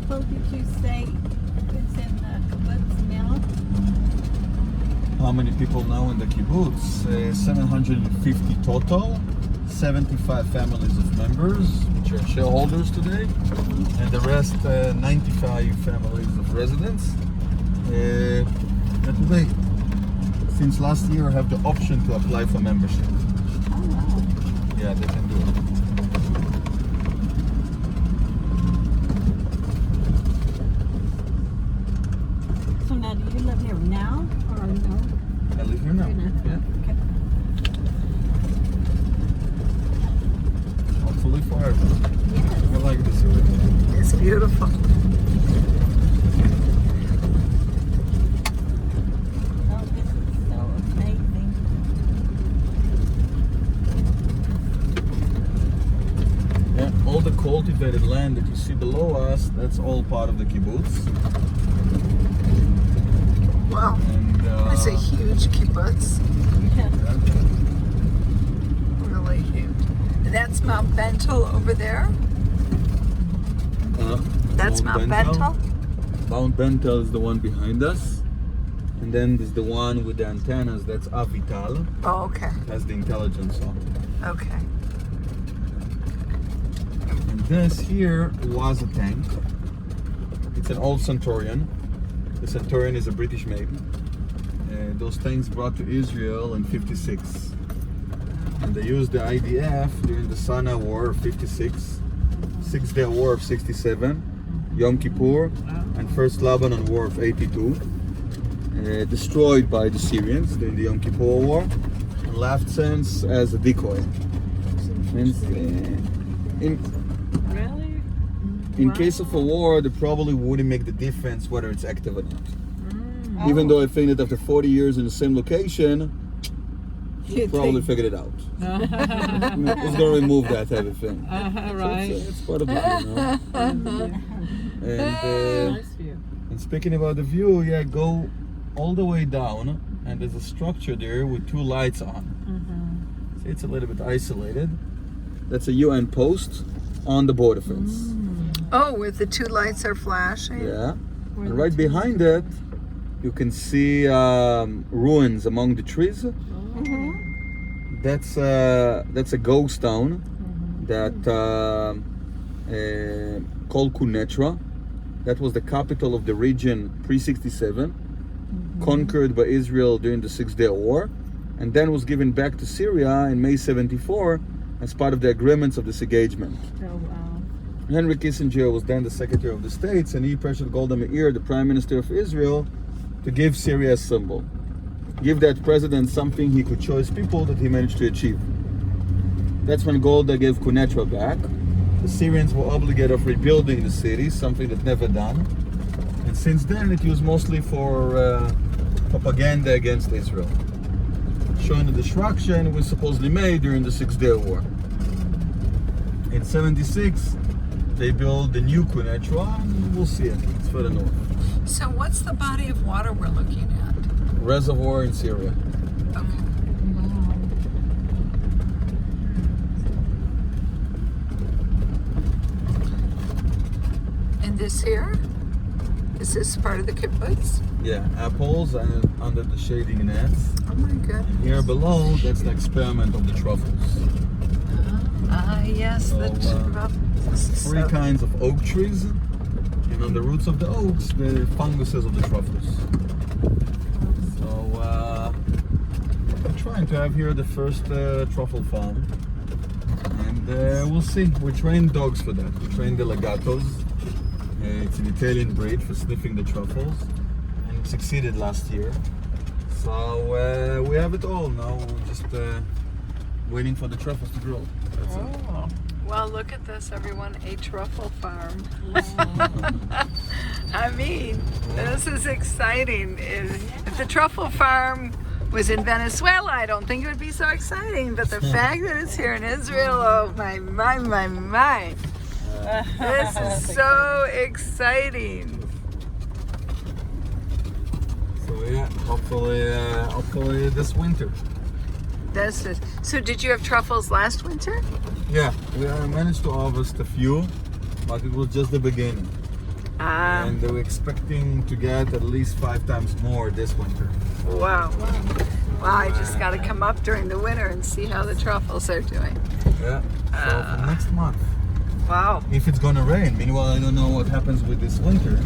people did you say is in the kibbutz now? How many people now in the kibbutz? 750 total. 75 families of members, which are shareholders today, and the rest 95 families of residents. And today, since last year, have the option to apply for membership. Oh wow. Yeah, they can do it. So now, do you live here now or no? I live here now. Yeah. Okay. Hopefully forever. Yes. I like this area. It's beautiful. Oh, this is so amazing. Yeah, all the cultivated land that you see below us, that's all part of the kibbutz. Wow. And It's a huge kibbutz. Yeah. Really huge. And that's Mount Bentel over there? That's Mount Bentel? Mount Bentel is the one behind us. And then there's the one with the antennas, that's Avital. Oh, okay. Has the intelligence on. Okay. And this here was a tank. It's an old Centurion. The Centurion is a British made. Those tanks brought to Israel in 56. And they used the IDF during the Sana War of 56, Six-Day War of 67, Yom Kippur, and First Lebanon War of 82. Destroyed by the Syrians during the Yom Kippur War, and left since as a decoy. And, Really? in case of a war, they probably wouldn't make the difference whether it's active or not. Oh. Even though I think that after 40 years in the same location, You probably think- figured it out. Who's gonna remove that type of thing? So right. it's part of it, you know. Nice view. And speaking about the view, yeah, go all the way down, and there's a structure there with two lights on. So it's a little bit isolated. That's a UN post on the border fence. Oh, where the two lights are flashing? Yeah. And right behind it, you can see ruins among the trees. That's a ghost town that called Quneitra. That was the capital of the region pre-67, conquered by Israel during the Six-Day War, and then was given back to Syria in May 74 as part of the agreements of disengagement. Oh wow. Henry Kissinger was then the Secretary of the States, and he pressured Golda Meir, the Prime Minister of Israel, to give Syria a symbol. Give that president something he could show his people that he managed to achieve. That's when Golda gave Quneitra back. The Syrians were obligated of rebuilding the city, something that never done. And since then it used mostly for propaganda against Israel. Showing the destruction was supposedly made during the Six-Day War. In 76, they built the new Quneitra, and we'll see it. It's further north. So what's the body of water we're looking at? Reservoir in Syria. Okay. Wow. And this here? Is this part of the kibbutz? Yeah, apples and under the shading nets. Oh my goodness. Here below, that's the experiment of the truffles. Yes, the truffles. Three kinds of oak trees, and on the roots of the oaks, the funguses of the truffles. So, we're trying to have here the first truffle farm, and we'll see. We train dogs for that. We train the legatos. It's an Italian breed for sniffing the truffles, and it succeeded last year. So we have it all now. We're just waiting for the truffles to grow. That's it. Well, look at this, everyone. A truffle farm. I mean, this is exciting. If the truffle farm was in Venezuela, I don't think it would be so exciting. But the fact that it's here in Israel, oh my. This is so exciting. So yeah, hopefully this winter. This is. So did you have truffles last winter? Yeah, we managed to harvest a few, but it was just the beginning. And they were expecting to get at least 5 times more this winter. Wow. Wow, I just got to come up during the winter and see how the truffles are doing. Yeah, so for next month. Wow. If it's gonna rain. Meanwhile, I don't know what happens with this winter.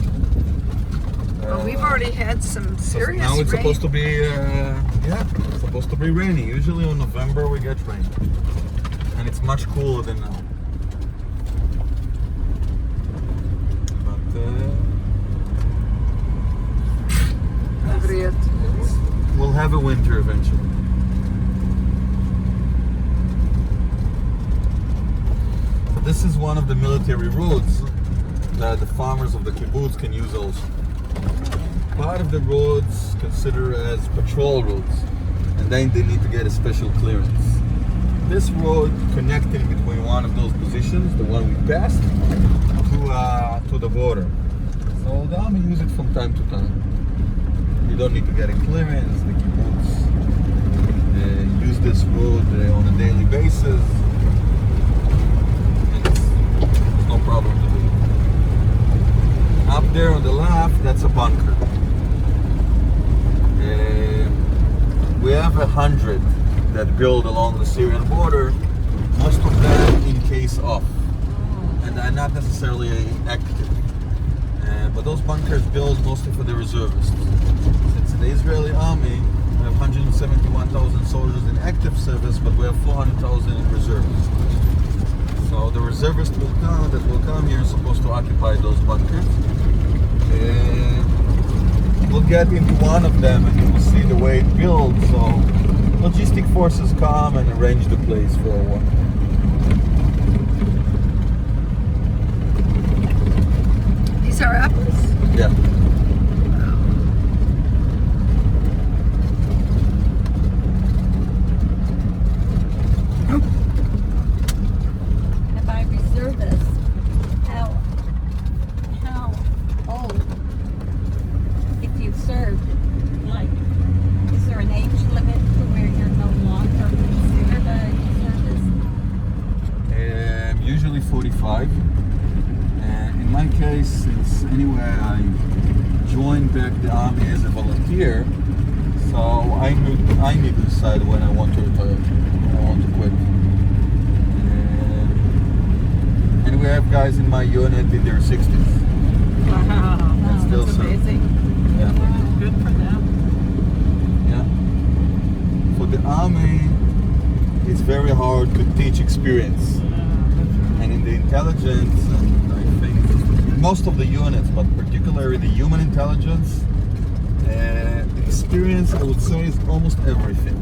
Well, we've already had some serious now it's rain. supposed to be, it's supposed to be rainy. Usually in November we get rain. And it's much cooler than now. We'll have a winter eventually. So this is one of the military roads that the farmers of the kibbutz can use also. Part of the roads considered as patrol roads, and then they need to get a special clearance. This road connecting between one of those positions, the one we passed, to the border. So the army use it from time to time. You don't need to get a clearance. The kibbutz use this road on a daily basis. It's no problem to do. Up there on the left, that's a bunker. We have 100 that build along the Syrian border, most of them in case of, and are not necessarily active. But those bunkers built mostly for the reservists. Since the Israeli army, we have 171,000 soldiers in active service, but we have 400,000 in reservists. So the reservists that will come here are supposed to occupy those bunkers. We'll get into one of them and you will see the way it builds. So logistic forces come and arrange the place for a while. These are apples? Yeah. And by reservists, how old, if you've served, like, is there an age limit to where you're no longer considered a reservist? Usually 45. In my case, since anyway I joined back the army as a volunteer, so I need to decide when I want to retire, when I want to quit. And we have guys in my unit in their 60s. Wow, That's still that's so. amazing. Yeah. Good for them. Yeah. For the army, it's very hard to teach experience. And in the intelligence, and I think in most of the units, but particularly the human intelligence, experience, I would say, is almost everything.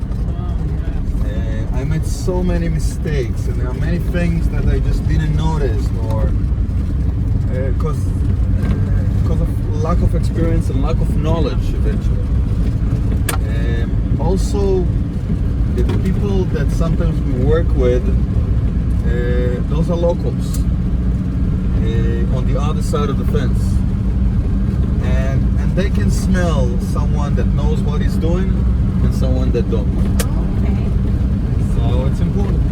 I made so many mistakes, and there are many things that I just didn't notice, or because of lack of experience and lack of knowledge eventually. Also, the people that sometimes we work with, those are locals on the other side of the fence, and they can smell someone that knows what he's doing and someone that don't. Okay. So it's important.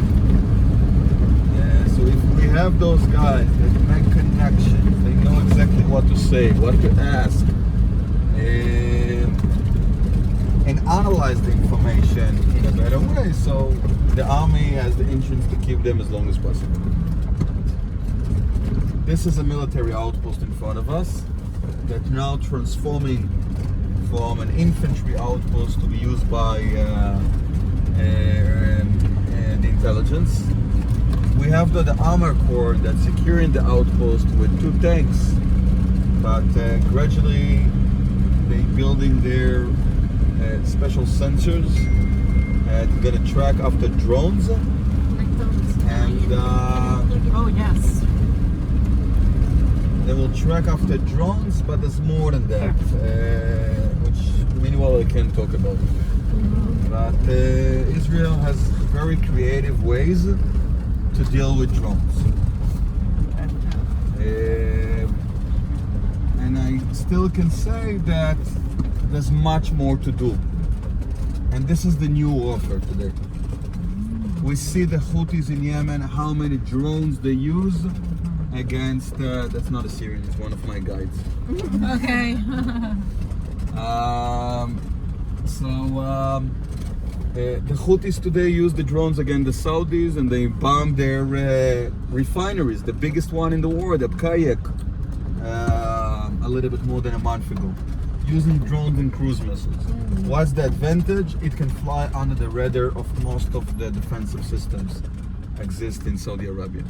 So if we have those guys that make connections, they know exactly what to say, what to ask, and analyze the information in a better way, so the army has the insurance to keep them as long as possible. This is a military outpost in front of us that's now transforming from an infantry outpost to be used by the intelligence. We have the armor corps that's securing the outpost with 2 tanks, but gradually they're building their special sensors to get a track after drones. And Oh, yes. they will track after drones, but there's more than that, which meanwhile I can't talk about. But Israel has very creative ways to deal with drones. And I still can say that there's much more to do. And this is the new warfare today. We see the Houthis in Yemen, how many drones they use, against, that's not a Syrian, it's one of my guides. Okay. The Houthis today use the drones against the Saudis, and they bomb their refineries, the biggest one in the world, at Kayak, a little bit more than a month ago, using drones and cruise missiles. What's the advantage? It can fly under the radar of most of the defensive systems exist in Saudi Arabia.